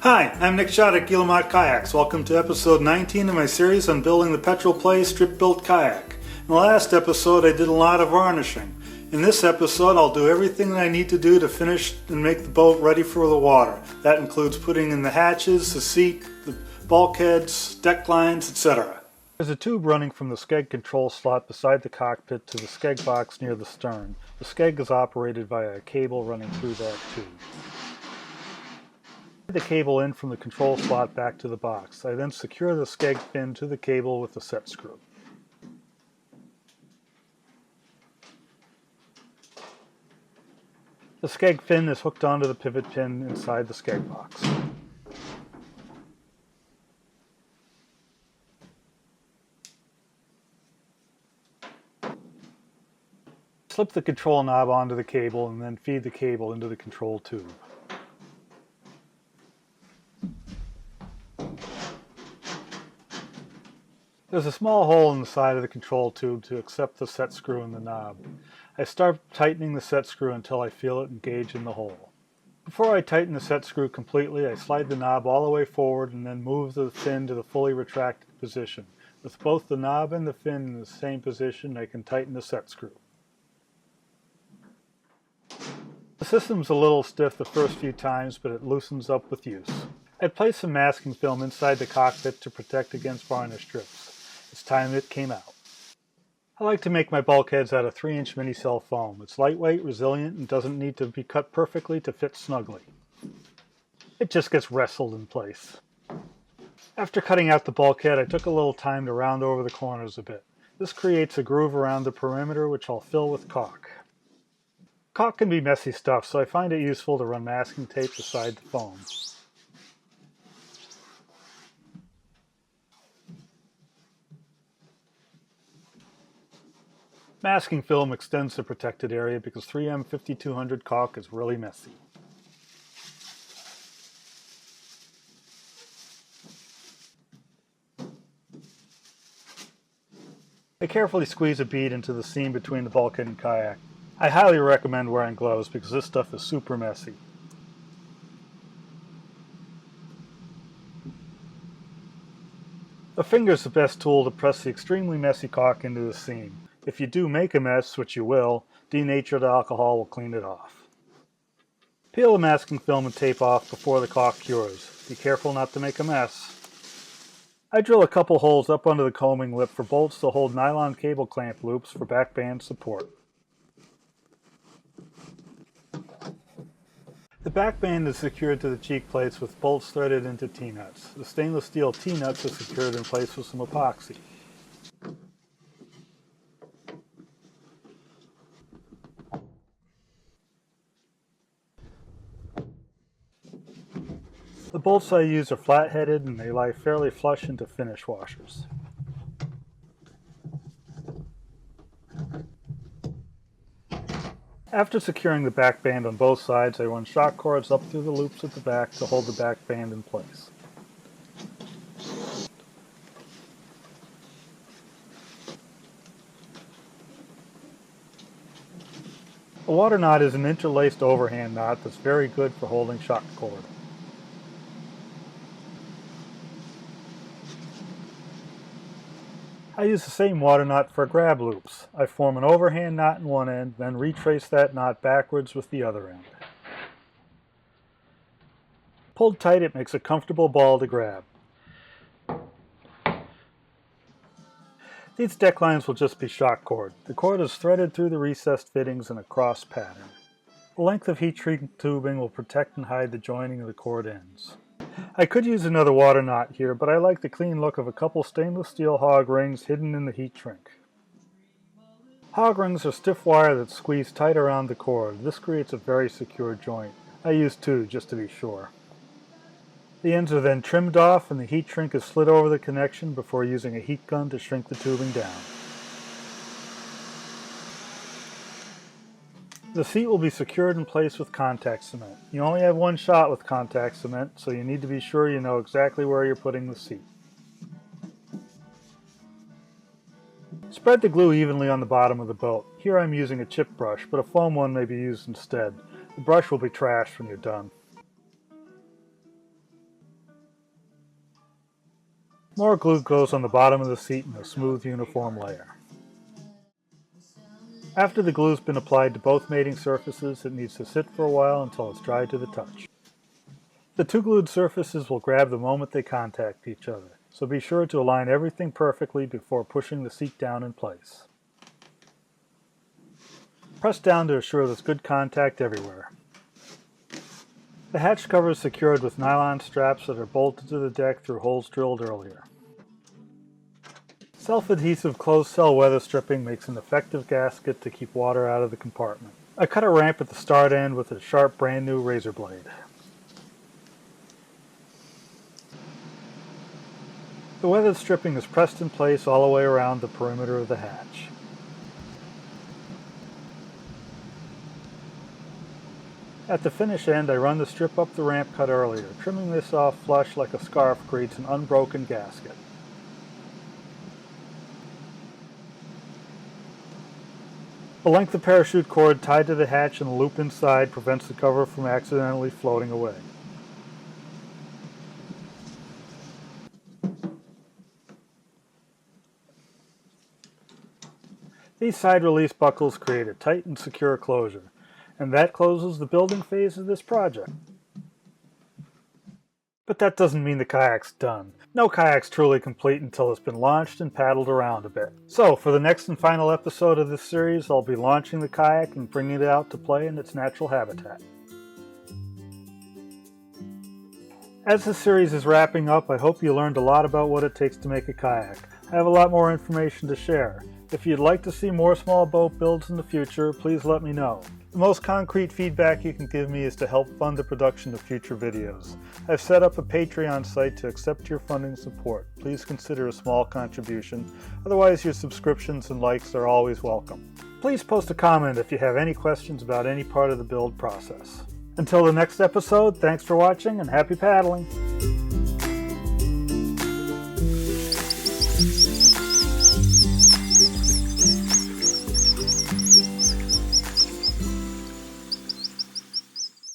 Hi, I'm Nick Schade at Kayaks. Welcome to episode 19 of my series on building the Petrol Play strip-built kayak. In the last episode I did a lot of varnishing. In this episode I'll do everything that I need to do to finish and make the boat ready for the water. That includes putting in the hatches, the seat, the bulkheads, deck lines, etc. There's a tube running from the Schade control slot beside the cockpit to the Schade box near the stern. The Schade is operated via a cable running through that tube. The cable in from the control slot back to the box. I then secure the Schade fin to the cable with the set screw. The Schade fin is hooked onto the pivot pin inside the Schade box. Slip the control knob onto the cable and then feed the cable into the control tube. There's a small hole in the side of the control tube to accept the set screw in the knob. I start tightening the set screw until I feel it engage in the hole. Before I tighten the set screw completely, I slide the knob all the way forward and then move the fin to the fully retracted position. With both the knob and the fin in the same position, I can tighten the set screw. The system's a little stiff the first few times, but it loosens up with use. I placed some masking film inside the cockpit to protect against varnish strips. It's time it came out. I like to make my bulkheads out of 3-inch mini-cell foam. It's lightweight, resilient, and doesn't need to be cut perfectly to fit snugly. It just gets wrestled in place. After cutting out the bulkhead, I took a little time to round over the corners a bit. This creates a groove around the perimeter, which I'll fill with caulk. Caulk can be messy stuff, so I find it useful to run masking tape beside the foam. Masking film extends the protected area because 3M 5200 caulk is really messy. I carefully squeeze a bead into the seam between the bulkhead and kayak. I highly recommend wearing gloves because this stuff is super messy. A finger is the best tool to press the extremely messy caulk into the seam. If you do make a mess, which you will, denatured alcohol will clean it off. Peel the masking film and tape off before the caulk cures. Be careful not to make a mess. I drill a couple holes up under the coaming lip for bolts to hold nylon cable clamp loops for back band support. The back band is secured to the cheek plates with bolts threaded into T-nuts. The stainless steel T-nuts are secured in place with some epoxy. The bolts I use are flat-headed and they lie fairly flush into finish washers. After securing the back band on both sides, I run shock cords up through the loops at the back to hold the back band in place. A water knot is an interlaced overhand knot that's very good for holding shock cord. I use the same water knot for grab loops. I form an overhand knot in one end, then retrace that knot backwards with the other end. Pulled tight, it makes a comfortable ball to grab. These deck lines will just be shock cord. The cord is threaded through the recessed fittings in a cross pattern. The length of heat shrink tubing will protect and hide the joining of the cord ends. I could use another water knot here, but I like the clean look of a couple stainless steel hog rings hidden in the heat shrink. Hog rings are stiff wire that squeeze tight around the cord. This creates a very secure joint. I use two just to be sure. The ends are then trimmed off and the heat shrink is slid over the connection before using a heat gun to shrink the tubing down. The seat will be secured in place with contact cement. You only have one shot with contact cement, so you need to be sure you know exactly where you're putting the seat. Spread the glue evenly on the bottom of the boat. Here I'm using a chip brush, but a foam one may be used instead. The brush will be trashed when you're done. More glue goes on the bottom of the seat in a smooth, uniform layer. After the glue's been applied to both mating surfaces, it needs to sit for a while until it's dry to the touch. The two glued surfaces will grab the moment they contact each other, so be sure to align everything perfectly before pushing the seat down in place. Press down to assure there's good contact everywhere. The hatch cover is secured with nylon straps that are bolted to the deck through holes drilled earlier. Self-adhesive closed cell weather stripping makes an effective gasket to keep water out of the compartment. I cut a ramp at the start end with a sharp brand new razor blade. The weathered stripping is pressed in place all the way around the perimeter of the hatch. At the finish end, I run the strip up the ramp cut earlier. Trimming this off flush like a scarf creates an unbroken gasket. A length of parachute cord tied to the hatch and a loop inside prevents the cover from accidentally floating away. These side release buckles create a tight and secure closure, and that closes the building phase of this project. But that doesn't mean the kayak's done. No kayak's truly complete until it's been launched and paddled around a bit. So, for the next and final episode of this series, I'll be launching the kayak and bringing it out to play in its natural habitat. As the series is wrapping up, I hope you learned a lot about what it takes to make a kayak. I have a lot more information to share. If you'd like to see more small boat builds in the future, please let me know. The most concrete feedback you can give me is to help fund the production of future videos. I've set up a Patreon site to accept your funding support. Please consider a small contribution. Otherwise, your subscriptions and likes are always welcome. Please post a comment if you have any questions about any part of the build process. Until the next episode, thanks for watching and happy paddling!